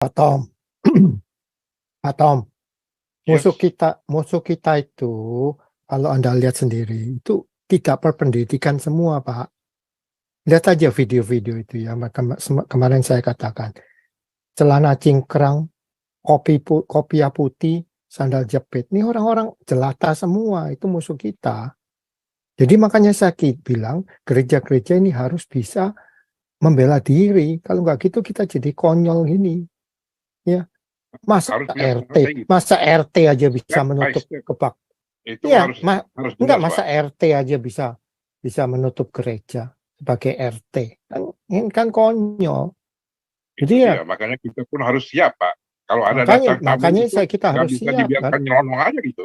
Pak Tom, Pak Tom, musuh Yes. musuh kita itu kalau Anda lihat sendiri itu tidak berpendidikan semua, Pak. Lihat aja video-video itu ya, kemarin saya katakan. Celana cingkrang, kopiah putih, sandal jepit. Ini orang-orang jelata semua, itu musuh kita. Jadi makanya saya bilang gereja-gereja ini harus bisa membela diri. Kalau nggak gitu kita jadi konyol gini. Ya, masa Harus punya RT, strategi gitu. masa RT aja bisa Step by menutup step. kebak. Itu Ya, harus enggak jelas, masa Pak. RT aja bisa menutup gereja sebagai RT. Ini kan konyol. Itu Jadi ya, dia, makanya kita pun harus siap, Pak. Kalau ada datang tamu makanya itu kita nggak harus bisa siap kan. dibiarkan nyelonong aja gitu.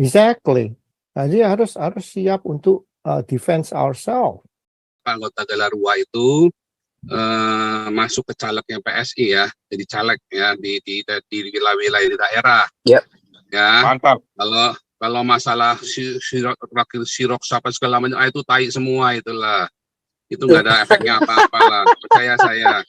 Exactly. Jadi harus siap untuk defense ourselves. Anggota Galarua itu masuk ke calegnya PSI ya, jadi caleg ya di wilayah-wilayah di daerah. Yep. Ya. Mantap. Kalau masalah sirok apa segala macam itu tai semua itulah. Itu nggak ada efeknya apa-apa lah, percaya saya.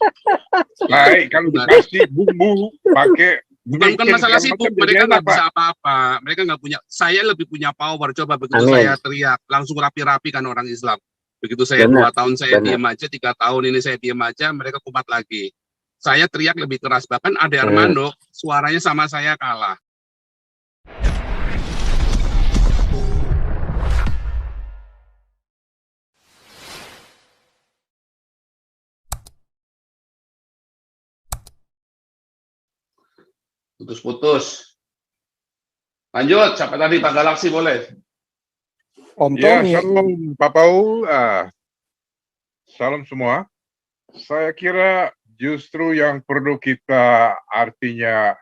Baik, kalau dikasih bumbu pakai bukan masalah sibuk, mereka nggak bisa apa-apa, mereka nggak punya. Saya lebih punya power. Coba begitu saya teriak langsung rapi-rapi kan orang Islam. Begitu saya 2 tahun saya diam aja, 3 tahun ini saya diam aja, mereka kumat lagi. Saya teriak lebih keras, bahkan Ade Armando suaranya sama saya kalah. Putus-putus. Lanjut, siapa tadi? Pak Galaksi boleh? Om Ya, Tom, salam Pak Paul. Salam semua. Saya kira justru yang perlu kita artinya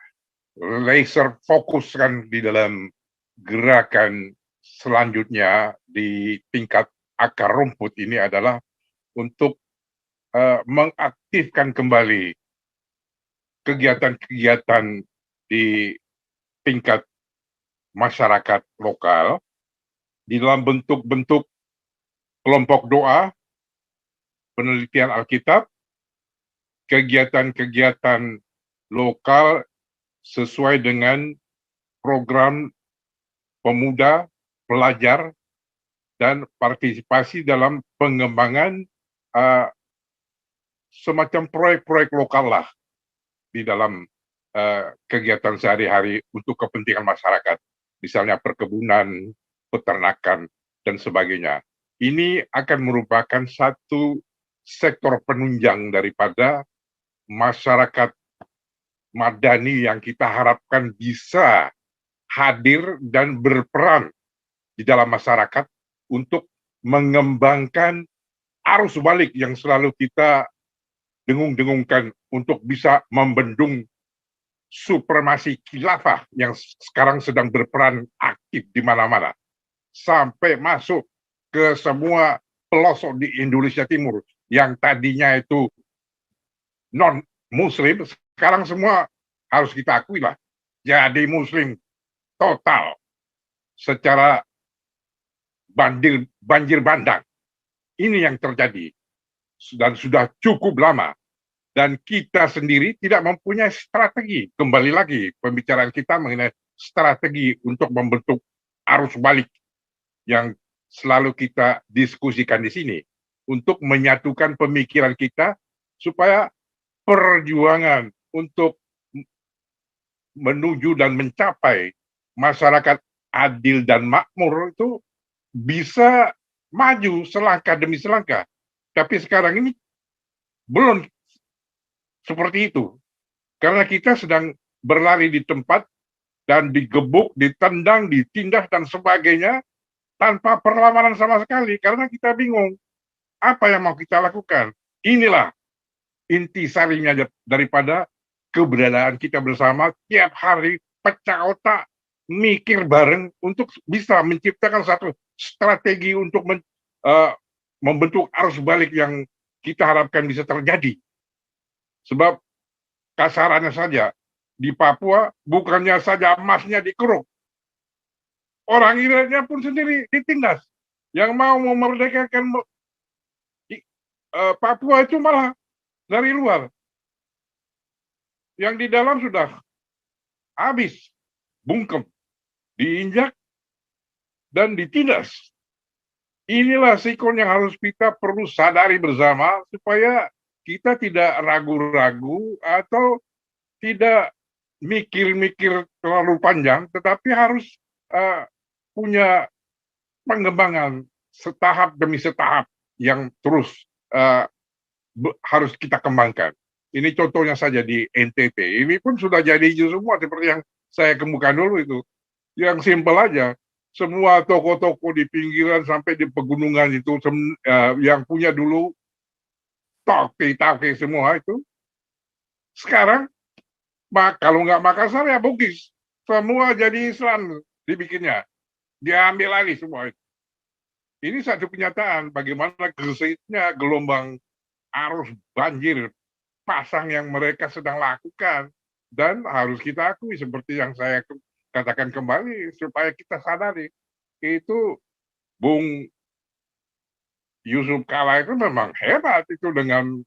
laser fokuskan di dalam gerakan selanjutnya di tingkat akar rumput ini adalah untuk mengaktifkan kembali kegiatan-kegiatan di tingkat masyarakat lokal di dalam bentuk-bentuk kelompok doa, penelitian Alkitab, kegiatan-kegiatan lokal sesuai dengan program pemuda, pelajar, dan partisipasi dalam pengembangan semacam proyek-proyek lokal lah di dalam kegiatan sehari-hari untuk kepentingan masyarakat, misalnya perkebunan, peternakan, dan sebagainya. Ini akan merupakan satu sektor penunjang daripada masyarakat madani yang kita harapkan bisa hadir dan berperan di dalam masyarakat untuk mengembangkan arus balik yang selalu kita dengung-dengungkan untuk bisa membendung supremasi khilafah yang sekarang sedang berperan aktif di mana-mana sampai masuk ke semua pelosok di Indonesia Timur yang tadinya itu non-muslim, sekarang semua harus kita akui lah jadi muslim total secara banjir bandang. Ini yang terjadi dan sudah cukup lama. Dan kita sendiri tidak mempunyai strategi. Kembali lagi pembicaraan kita mengenai strategi untuk membentuk arus balik yang selalu kita diskusikan di sini. Untuk menyatukan pemikiran kita supaya perjuangan untuk menuju dan mencapai masyarakat adil dan makmur itu bisa maju selangkah demi selangkah. Tapi sekarang ini belum seperti itu. Karena kita sedang berlari di tempat dan digebuk, ditendang, ditindas, dan sebagainya tanpa perlawanan sama sekali. Karena kita bingung apa yang mau kita lakukan. Inilah intisarinya daripada keberadaan kita bersama tiap hari pecah otak, mikir bareng untuk bisa menciptakan satu strategi untuk membentuk arus balik yang kita harapkan bisa terjadi. Sebab kasarannya saja di Papua bukannya saja emasnya dikeruk, orang Irannya pun sendiri ditindas. Yang mau memerdekakan Papua itu malah dari luar. yang di dalam sudah habis, bungkem, diinjak, dan ditindas. Inilah sikon yang harus kita perlu sadari bersama supaya kita tidak ragu-ragu atau tidak mikir-mikir terlalu panjang, tetapi harus punya pengembangan setahap demi setahap yang terus harus kita kembangkan. Ini contohnya saja di NTT. Ini pun sudah jadi hijau semua seperti yang saya kemukakan dulu itu. Yang simpel aja. Semua toko-toko di pinggiran sampai di pegunungan itu yang punya dulu toke semua itu. Sekarang kalau nggak Makassar ya Bugis. Semua jadi Islam dibikinnya. Diambil lagi semua itu. Ini satu kenyataan bagaimana gesitnya gelombang arus banjir pasang yang mereka sedang lakukan. Dan harus kita akui seperti yang saya katakan kembali supaya kita sadari itu Bung Yusuf Kala itu memang hebat itu dengan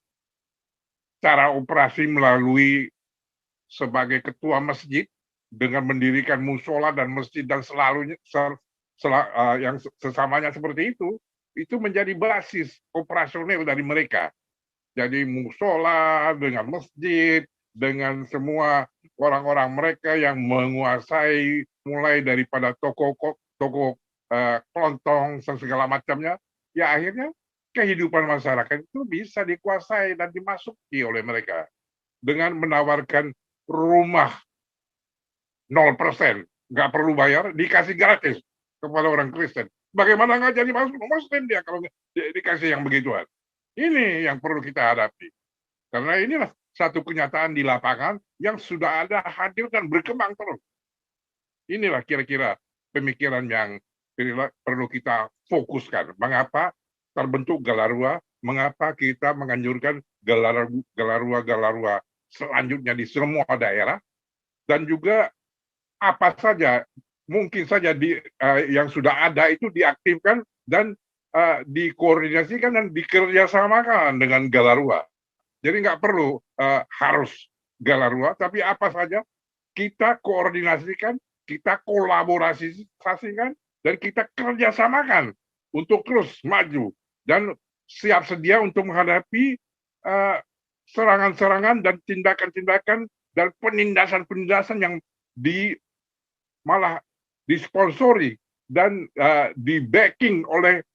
cara operasi melalui sebagai ketua masjid dengan mendirikan musola dan masjid dan yang sesamanya seperti itu menjadi basis operasional dari mereka. Jadi musola dengan masjid dengan semua orang-orang mereka yang menguasai mulai daripada toko kelontong dan segala macamnya, ya akhirnya kehidupan masyarakat itu bisa dikuasai dan dimasuki oleh mereka dengan menawarkan rumah 0%, nggak perlu bayar, dikasih gratis kepada orang Kristen. Bagaimana nggak jadi masuk Muslim dia kalau dikasih yang begituan? Ini yang perlu kita hadapi. Karena inilah satu kenyataan di lapangan yang sudah ada hadir dan berkembang terus. Inilah kira-kira pemikiran yang perlu kita fokuskan. Mengapa terbentuk Galarua? Mengapa kita menganjurkan Galarua selanjutnya di semua daerah? Dan juga apa saja, mungkin saja yang sudah ada itu diaktifkan dan dikoordinasikan dan dikerjasamakan dengan Galarua. Jadi nggak perlu harus Galarua, tapi apa saja kita koordinasikan, kita kolaborasikan, dan kita kerjasamakan untuk terus maju dan siap sedia untuk menghadapi serangan-serangan dan tindakan-tindakan dan penindasan-penindasan yang malah disponsori dan di backing oleh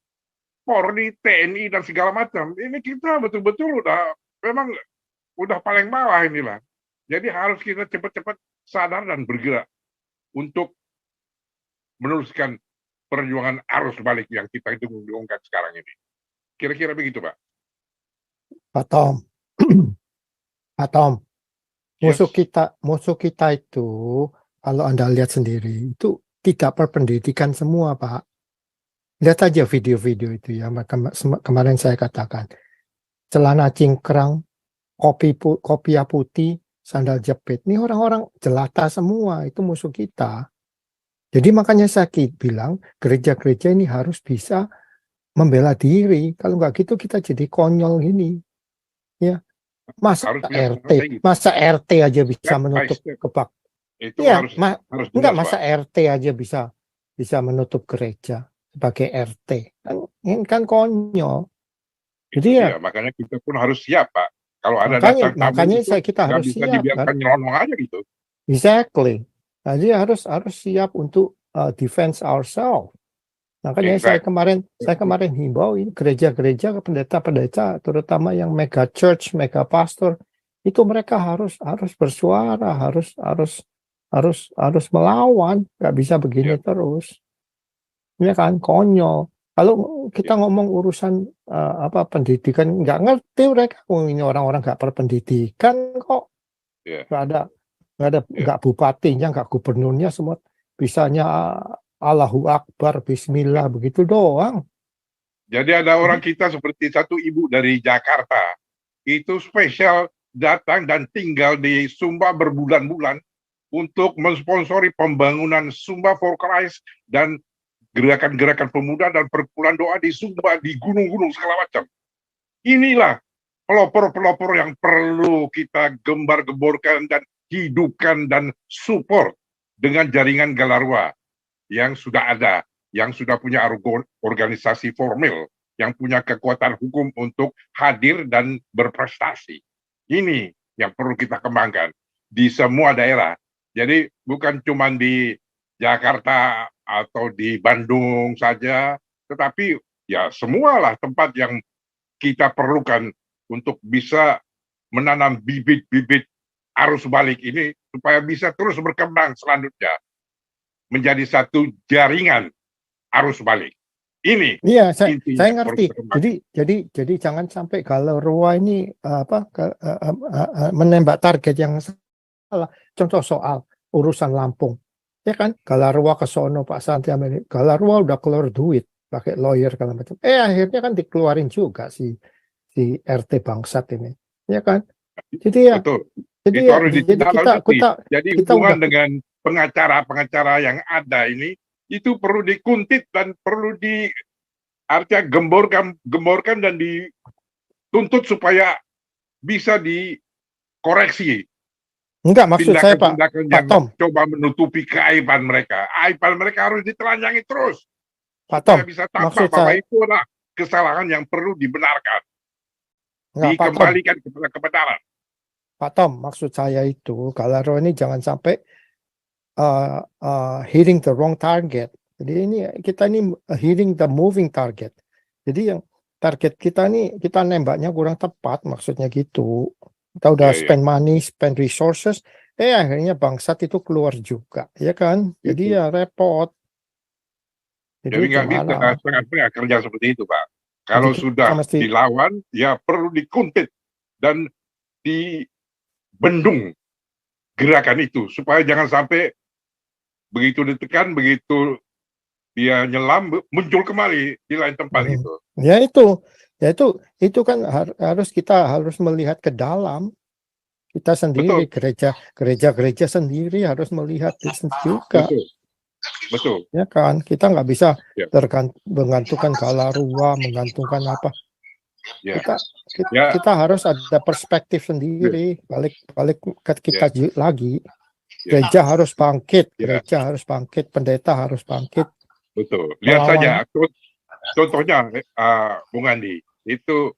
Polri, TNI dan segala macam. Ini kita betul-betul memang udah paling bawah inilah. Jadi harus kita cepat-cepat sadar dan bergerak untuk meneruskan perjuangan arus balik yang kita dengungkan sekarang ini. Kira-kira begitu, Pak. Pak Tom, Pak Tom, musuh kita itu kalau Anda lihat sendiri itu tidak berpendidikan semua, Pak. Lihat aja video-video itu ya. Kemarin saya katakan celana cingkrang, kopiah putih, sandal jepit. Ini orang-orang jelata semua, itu musuh kita. Jadi makanya saya bilang gereja-gereja ini harus bisa membela diri. Kalau nggak gitu kita jadi konyol gini. Ya. Masa RT aja bisa menutup kebak. Itu ya, enggak masa RT aja bisa menutup gereja sebagai RT. Kan konyol. Jadi ya, makanya kita pun harus siap, Pak. Kalau ada makanya kita harus bisa siap. Dibiarkan nyelonong aja gitu. Exactly. Jadi harus siap untuk defense ourselves. Makanya saya kemarin himbau ini gereja-gereja, pendeta-pendeta, terutama yang mega church, mega pastor, itu mereka harus bersuara, harus melawan, nggak bisa begini terus. Ini kan konyol. Kalau kita ngomong urusan pendidikan, nggak ngerti mereka. Ini orang-orang nggak berpendidikan kok. Nggak bupatinya, nggak gubernurnya, semua bisanya Allahu Akbar, Bismillah, begitu doang. Jadi ada orang kita seperti satu ibu dari Jakarta, itu spesial datang dan tinggal di Sumba berbulan-bulan untuk mensponsori pembangunan Sumba for Christ dan gerakan-gerakan pemuda dan perkumpulan doa di Sumba, di gunung-gunung segala macam. Inilah pelopor-pelopor yang perlu kita gembar-gemborkan dan hidupkan dan support dengan jaringan Galarwa yang sudah ada, yang sudah punya organisasi formal, yang punya kekuatan hukum untuk hadir dan berprestasi. Ini yang perlu kita kembangkan di semua daerah. Jadi bukan cuma di Jakarta atau di Bandung saja, tetapi ya semualah tempat yang kita perlukan untuk bisa menanam bibit-bibit arus balik ini supaya bisa terus berkembang selanjutnya menjadi satu jaringan arus balik. Ini iya, saya ngerti. Jadi jangan sampai Galarwa ini menembak target yang salah. Contoh soal urusan Lampung, ya kan? Galarwa ke sono, Pak Santi Amerika. Galarwa udah keluar duit pakai lawyer segala macam. Akhirnya kan dikeluarin juga si RT Bangsat ini, ya kan? Jadi ya, betul. jadi kita hubungan dengan pengacara-pengacara yang ada ini itu perlu dikuntit dan perlu artinya gemborkan dan dituntut supaya bisa dikoreksi. Enggak, maksud saya Pak Tom, coba menutupi keaiban mereka. Aiban mereka harus ditelanjangi terus. Pak Tom, bisa tampak bahwa itu adalah kesalahan yang perlu dibenarkan. Dikembalikan kepada kebenaran. Pak Tom, maksud saya itu Galarwa ini jangan sampai hitting the wrong target. Jadi kita ini hitting the moving target. Jadi yang target kita ini kita nembaknya kurang tepat, maksudnya gitu. Kita udah spend money, spend resources, akhirnya Bangsat itu keluar juga, ya kan? Jadi ya repot. Jadi nggak bisa setengah-setengah kerja seperti itu, Pak. Kalau sudah dilawan, ya perlu dikuntit dan dibendung gerakan itu supaya jangan sampai begitu ditekan, begitu dia nyelam muncul kembali di lain tempat itu. Ya itu kan kita harus melihat ke dalam kita sendiri. Gereja sendiri harus melihat juga. Betul. Ya kan, kita nggak bisa menggantungkan Galarwa, menggantungkan apa. Kita harus ada perspektif sendiri. Balik kita lagi. Gereja harus bangkit, pendeta harus bangkit. Betul. Lihat saja contohnya Bung Andi, itu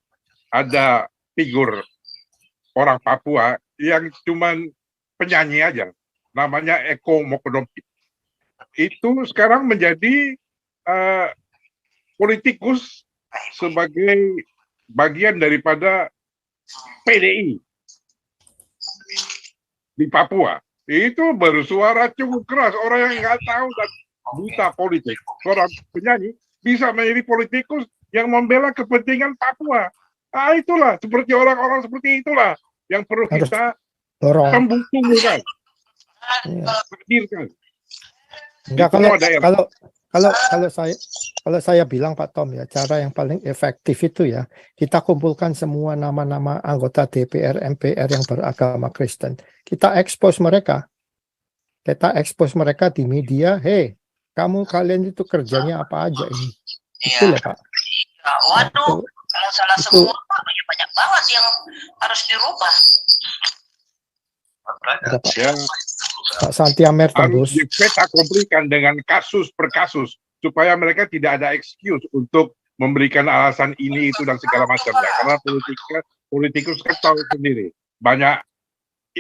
ada figur orang Papua yang cuman penyanyi aja, namanya Eko Mokodompi. Itu sekarang menjadi politikus sebagai bagian daripada PDI di Papua. Itu bersuara cukup keras, orang yang nggak tahu dan buta politik, seorang penyanyi bisa menjadi politikus yang membela kepentingan Papua. Itulah seperti orang-orang seperti itulah yang perlu kita tumbuhkan, hadirkan. Enggak, kalau saya bilang Pak Tom ya, cara yang paling efektif itu ya kita kumpulkan semua nama-nama anggota DPR, MPR yang beragama Kristen. Kita expose mereka di media. Kalian itu kerjanya apa aja ini? Itu loh Pak. Waduh, kalau salah semua banyak banget yang harus dirubah. Pak Santi Amerta harus dipeta komplikan dengan kasus per kasus supaya mereka tidak ada excuse untuk memberikan alasan ini itu dan segala macamnya, karena politikus kan tahu sendiri banyak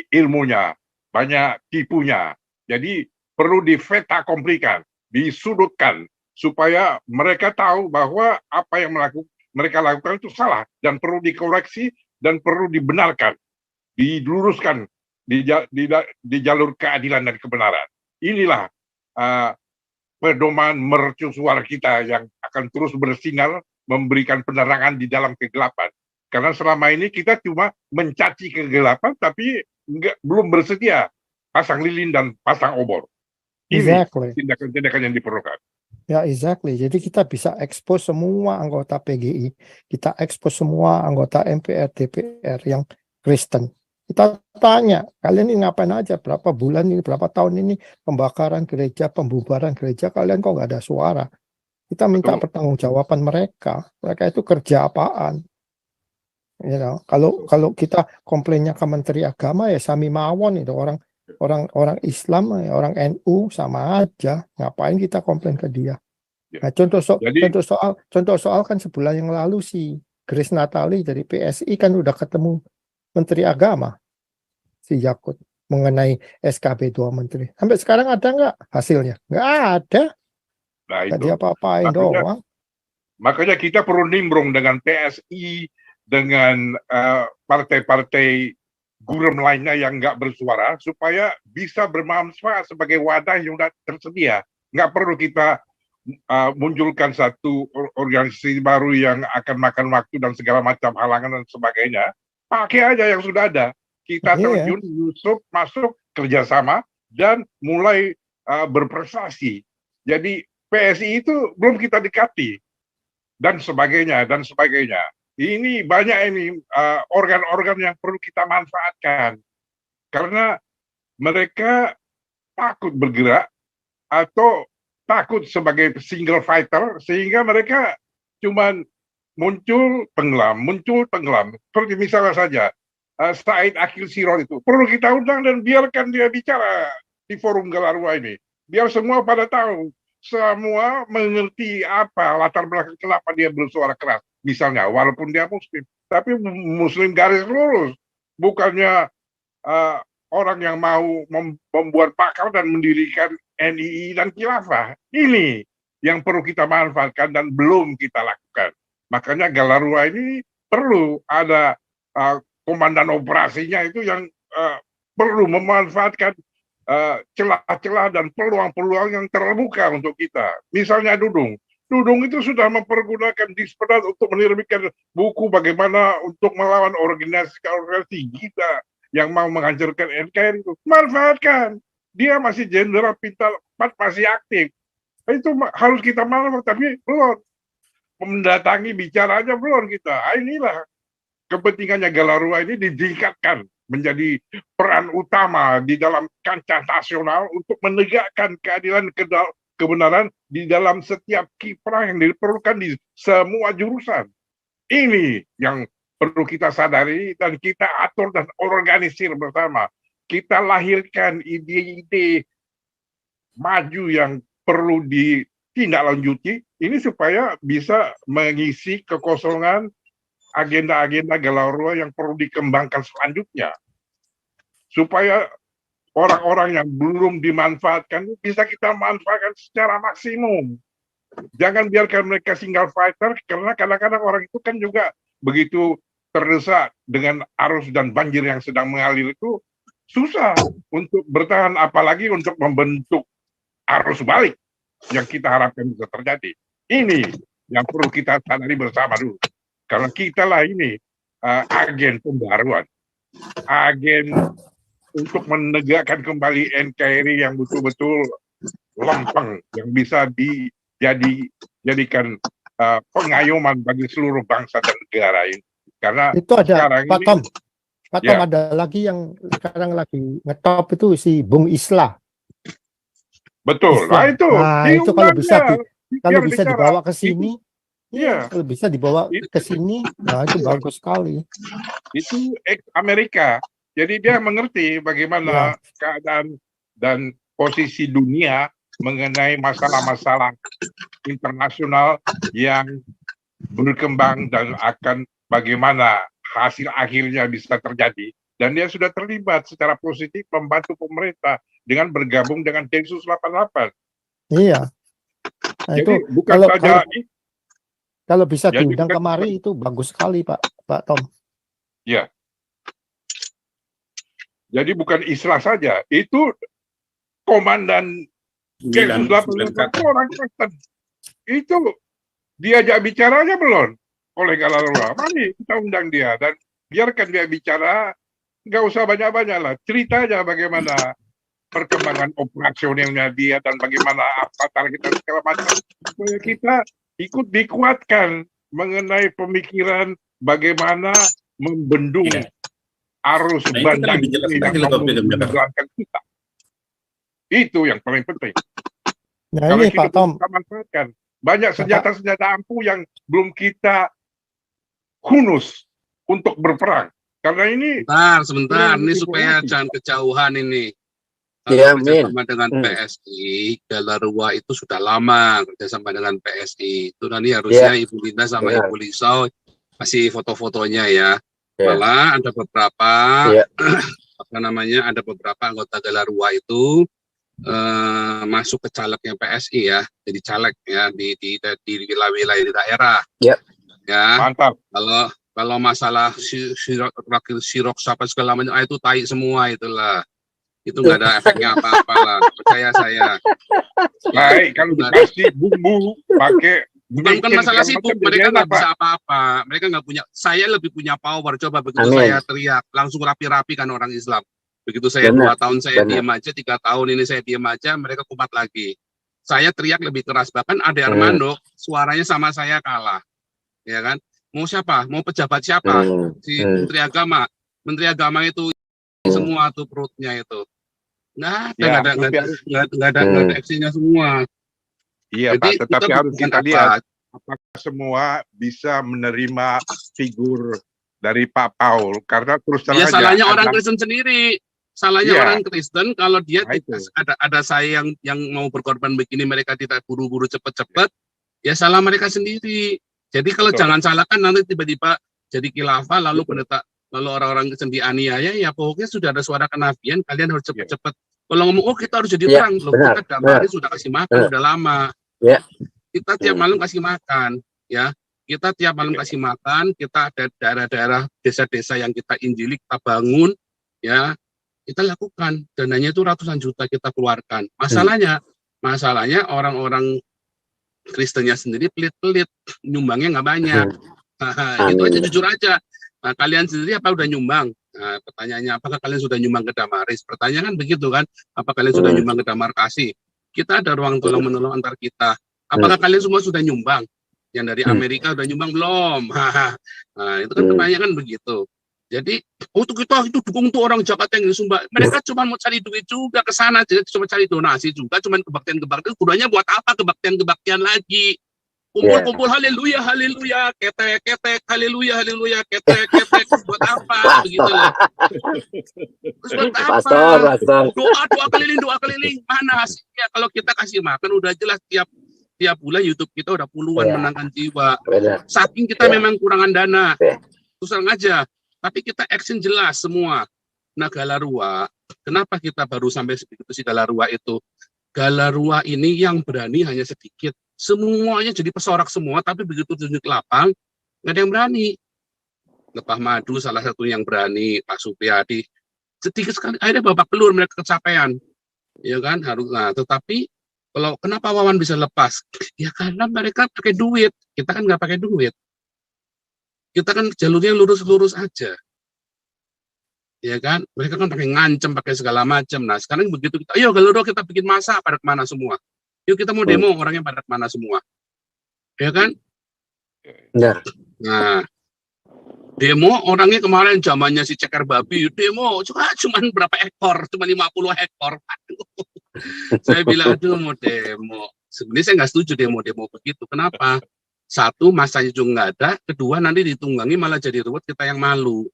ilmunya, banyak tipunya. Jadi perlu dipeta komplikan, disudutkan supaya mereka tahu bahwa apa yang mereka lakukan itu salah dan perlu dikoreksi dan perlu dibenarkan, diluruskan di jalur keadilan dan kebenaran. Inilah pedoman mercusuar kita yang akan terus bersinar, memberikan penerangan di dalam kegelapan. Karena selama ini kita cuma mencaci kegelapan, tapi belum bersedia pasang lilin dan pasang obor. Ini tindakan-tindakan yang diperlukan. Ya, exactly. Jadi kita bisa expose semua anggota PGI, kita expose semua anggota MPR, DPR yang Kristen. Kita tanya, kalian ini ngapain aja? Berapa bulan ini, berapa tahun ini pembakaran gereja, pembubaran gereja, kalian kok nggak ada suara? Kita minta pertanggungjawaban mereka. Mereka itu kerja apaan? Kalau kita komplainnya ke Menteri Agama ya Sami Mawon itu orang Islam, orang NU sama aja. Ngapain kita komplain ke dia? Nah, contoh soal kan sebulan yang lalu si Grace Natali dari PSI kan udah ketemu Menteri Agama si Yakut mengenai SKB 2 Menteri. Sampai sekarang ada nggak hasilnya? Nggak ada. Nah, nggak diapa-apain doang. Makanya kita perlu nimbrung dengan PSI, dengan partai-partai gurem lainnya yang nggak bersuara supaya bisa bermanfaat sebagai wadah yang sudah tersedia. Nggak perlu kita munculkan satu organisasi baru yang akan makan waktu dan segala macam halangan dan sebagainya. Pakai aja yang sudah ada. Kita terjun, masuk kerjasama dan mulai berprestasi. Jadi PSI itu belum kita dekati dan sebagainya dan sebagainya. Ini banyak organ-organ yang perlu kita manfaatkan karena mereka takut bergerak atau takut sebagai single fighter sehingga mereka cuman muncul tenggelam. Seperti misalnya saja Said Akil Sirot itu perlu kita undang dan biarkan dia bicara di forum Galarua ini. Biar semua pada tahu, semua mengerti apa latar belakang kenapa dia bersuara keras. Misalnya walaupun dia Muslim, tapi Muslim garis lurus, bukannya orang yang mau membuat pakar dan mendirikan NII dan Khilafah. Ini yang perlu kita manfaatkan dan belum kita lakukan. Makanya Galarua ini perlu ada komandan operasinya itu yang perlu memanfaatkan celah-celah dan peluang-peluang yang terbuka untuk kita. Misalnya Dudung itu sudah mempergunakan Dispedat untuk menerbitkan buku bagaimana untuk melawan organisasi kita yang mau menghancurkan NKRI itu. Manfaatkan. Dia masih jenderal bintang 4 masih aktif. Itu harus kita manfaatkan, tapi belum. Mendatangi bicaranya belum kita. Inilah kepentingannya Galarua ini ditingkatkan menjadi peran utama di dalam kancah nasional untuk menegakkan keadilan kebenaran di dalam setiap kiprah yang diperlukan di semua jurusan. Ini yang perlu kita sadari dan kita atur dan organisir bersama. Kita lahirkan ide-ide maju yang perlu ditindaklanjuti ini supaya bisa mengisi kekosongan agenda-agenda Galarua yang perlu dikembangkan selanjutnya. Supaya orang-orang yang belum dimanfaatkan bisa kita manfaatkan secara maksimum. Jangan biarkan mereka single fighter, karena kadang-kadang orang itu kan juga begitu terdesak dengan arus dan banjir yang sedang mengalir itu susah untuk bertahan, apalagi untuk membentuk arus balik yang kita harapkan bisa terjadi. Ini yang perlu kita sadari bersama dulu. Karena kita lah ini agen pembaruan, agen untuk menegakkan kembali NKRI yang betul-betul lempeng, yang bisa dijadikan pengayoman bagi seluruh bangsa dan negara ini. Karena itu ada Pak Tom, ya. ada lagi yang sekarang lagi ngetop itu si Bung Islah. Betul. Nah itu kalau bisa dibawa ke sini. Iya, kalau bisa dibawa ke sini, nah itu bagus sekali. Itu ex-Amerika, jadi dia mengerti bagaimana keadaan dan posisi dunia mengenai masalah-masalah internasional yang berkembang dan akan bagaimana hasil akhirnya bisa terjadi. Dan dia sudah terlibat secara positif membantu pemerintah dengan bergabung dengan Densus 88. Iya. Nah, jadi itu bukan saja kalau bisa diundang kemari itu bagus sekali Pak Tom. Ya. Jadi bukan Islah saja, itu komandan Densus 88 orang Kristen. Itu diajak bicaranya belum oleh Galarua. Mari kita undang dia dan biarkan dia bicara, nggak usah banyak-banyak lah. Cerita aja bagaimana perkembangan operasionalnya dia dan bagaimana apa target dan segala macam. Supaya kita ikut dikuatkan mengenai pemikiran bagaimana membendung arus bandang ini yang memberatkan kita. Itu yang paling penting. Nah, kalau ini kita Pak Tom manfaatkan banyak senjata-senjata ampuh yang belum kita hunus untuk berperang. Karena ini sebentar, ini supaya jangan kejauhan ini. Ya, kerjasama dengan PSI, Galarua itu sudah lama kerjasama dengan PSI. Itu nanti harusnya Ibu Linda sama Ibu Lisau kasih foto-fotonya ya. Malah ada beberapa ada beberapa anggota Galarua itu masuk ke calegnya PSI ya, jadi caleg ya di wilayah di daerah. Ya. Mantap. Kalau masalah sirok apa segala macam itu tai semua itulah. Itu nggak ada efeknya apa-apa lah, percaya saya. Baik, kalau dikasih bumbu pakai bukan masalah sibuk, mereka nggak bisa apa-apa, mereka nggak punya. Saya lebih punya power. Coba begitu saya teriak, langsung rapi-rapi kan orang Islam. Begitu saya 2 tahun saya diam aja, 3 tahun ini saya diam aja, mereka kumat lagi. Saya teriak lebih keras, bahkan Ade Armando suaranya sama saya kalah, ya kan? Mau siapa? Mau pejabat siapa? Si Menteri Agama. Menteri Agama itu semua tuh perutnya itu. Nggak ada aksinya semua. Iya, jadi, Pak, tetapi harus kita lihat apakah semua bisa menerima figur dari Pak Paul, karena terus terang aja salahnya orang Kristen sendiri. Salahnya orang Kristen kalau dia ada saya yang mau berkorban begini, mereka tidak buru-buru cepat-cepat, ya salah mereka sendiri. Jadi kalau jangan salahkan nanti tiba-tiba jadi khilafah lalu pendeta lalu orang-orang Kristen dianiaya, ya pokoknya sudah ada suara kenabian, kalian harus cepat-cepat. Kalau ngomong, kita harus jadi terang, loh kita damai sudah kasih makan, udah lama. Kita tiap malam kasih makan, ya. Kita tiap malam kasih makan, kita ada daerah-daerah, desa-desa yang kita injili, kita bangun, ya. Kita lakukan, dananya itu ratusan juta kita keluarkan. Masalahnya orang-orang Kristennya sendiri pelit-pelit, nyumbangnya nggak banyak. Itu aja, jujur aja. Nah, kalian sendiri apa udah nyumbang? Nah, pertanyaannya, apakah kalian sudah nyumbang ke Damaris? Pertanyaan kan begitu kan? Apa kalian sudah nyumbang ke Damarkasi? Kita ada ruang tolong-menolong antar kita. Apakah kalian semua sudah nyumbang? Yang dari Amerika udah nyumbang belum? Nah, itu kan pertanyaan kan begitu. Jadi, kita itu dukung tuh orang Jakarta yang disumbang. Mereka cuma mau cari duit juga ke sana, jadi cuma cari donasi juga, cuma kebaktian-kebaktian. Gunanya buat apa kebaktian-kebaktian lagi? Kumpul-kumpul haleluya, haleluya, ketek, haleluya, haleluya, ketek, buat apa begitu loh. Terus buat apa? Pastor. Doa keliling, mana hasilnya? Kalau kita kasih makan udah jelas tiap bulan YouTube kita udah puluhan menangkan jiwa. Saking kita memang kurangan dana. Terus aja, tapi kita action jelas semua. Nah, Galarua, kenapa kita baru sampai segitu sih Galarua itu? Galarua ini yang berani hanya sedikit. Semuanya jadi pesorak semua, tapi begitu tunjuk lapang, nggak ada yang berani. Lepah Madu salah satu yang berani, Pak Supriyadi. Sedikit sekali, akhirnya babak belur mereka kecapean. Ya kan, tetapi kalau kenapa Wawan bisa lepas? Ya karena mereka pakai duit, kita kan nggak pakai duit. Kita kan jalurnya lurus-lurus aja. Ya kan, mereka kan pakai ngancem, pakai segala macam. Nah, sekarang begitu kita, ayo Galarua kita bikin masa pada kemana semua. Yuk kita mau demo, orangnya pada kemana semua. Ya kan? Nah, demo orangnya kemarin zamannya si Ceker Babi, demo cuma berapa ekor, cuma 50 ekor. Saya bilang, aduh mau demo. Sebenarnya saya nggak setuju demo-demo begitu. Kenapa? Satu, masanya juga nggak ada. Kedua, nanti ditunggangi malah jadi ruwet, kita yang malu.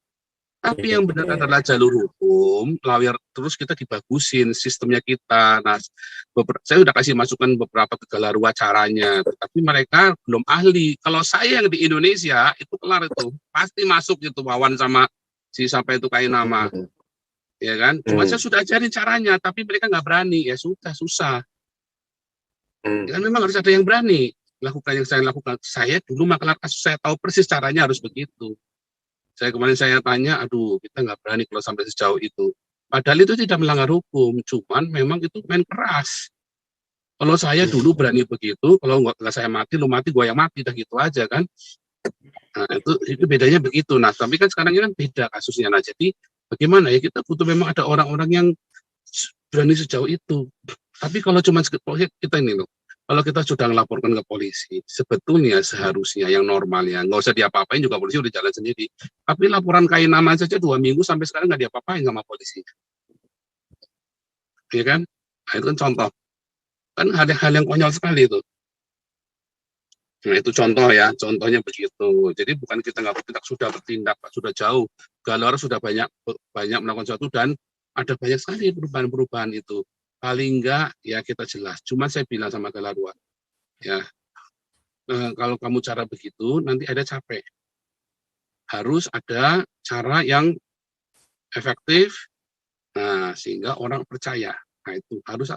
Tapi yang benar adalah jalur hukum, lawyer terus kita dibagusin sistemnya kita. Nah, saya udah kasih masukan beberapa ke Galarua caranya, tapi mereka belum ahli. Kalau saya yang di Indonesia itu kelar itu, pasti masuk itu Wawan sama si sampai itu kain nama, ya kan? Cuma saya sudah ajarin caranya, tapi mereka nggak berani. Ya sudah susah. Ya kan memang harus ada yang berani lakukan yang saya lakukan. Saya dulu makalah kasus saya tahu persis caranya harus begitu. Kemarin saya tanya, aduh kita nggak berani kalau sampai sejauh itu. Padahal itu tidak melanggar hukum, cuman memang itu main keras. Kalau saya dulu berani begitu, kalau nggak saya mati, lu mati, gue yang mati, dah gitu aja kan. Nah itu bedanya begitu. Nah tapi kan sekarang ini kan beda kasusnya. Nah jadi bagaimana ya, kita butuh memang ada orang-orang yang berani sejauh itu. Tapi kalau cuma kita ini loh, kalau kita sudah melaporkan ke polisi, sebetulnya seharusnya yang normalnya, nggak usah diapa-apain juga polisi udah jalan sendiri. Tapi laporan kain nama saja 2 minggu sampai sekarang nggak diapa-apain sama polisi. Iya kan? Nah, itu kan contoh. Kan hal yang konyol sekali itu. Nah itu contoh ya, contohnya begitu. Jadi bukan kita nggak bertindak, sudah bertindak, Pak, sudah jauh. Galora sudah banyak melakukan sesuatu dan ada banyak sekali perubahan-perubahan itu. Paling enggak ya kita jelas. Cuma saya bilang sama Galarua, ya kalau kamu cara begitu nanti ada capek. Harus ada cara yang efektif, nah sehingga orang percaya. Nah itu harus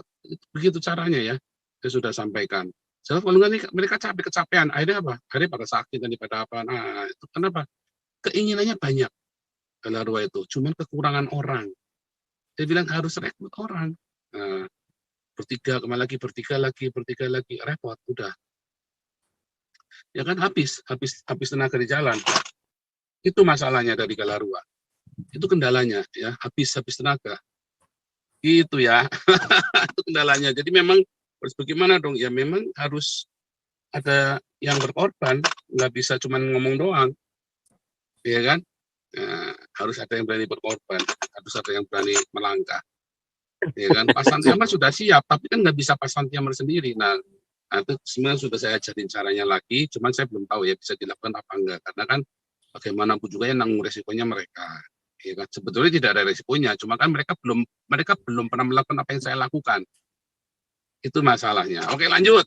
begitu caranya ya. Saya sudah sampaikan. So, kalau mereka capek kecapean, akhirnya apa? Akhirnya pada sakit dan pada apa? Nah itu kenapa? Keinginannya banyak. Galarua itu, cuman kekurangan orang. Dia bilang harus rekrut orang. Nah, bertiga lagi, repot, udah. Ya kan habis tenaga di jalan. Itu masalahnya dari Galarua. Itu kendalanya ya, habis tenaga. Gitu ya. Itu kendalanya. Jadi memang harus bagaimana dong? Ya memang harus ada yang berkorban, nggak bisa cuma ngomong doang. Ya kan? Nah, harus ada yang berani berkorban, harus ada yang berani melangkah. Ya kan? Pak Santiaman sudah siap, tapi kan nggak bisa Pak Santiaman sendiri. Nah itu sebenarnya sudah saya ajarin caranya lagi, cuman saya belum tahu ya bisa dilakukan apa enggak, karena kan bagaimanapun juga yang nanggung resikonya mereka. Ya kan? Sebetulnya tidak ada resikonya, cuma kan mereka belum pernah melakukan apa yang saya lakukan. Itu masalahnya. Oke, lanjut.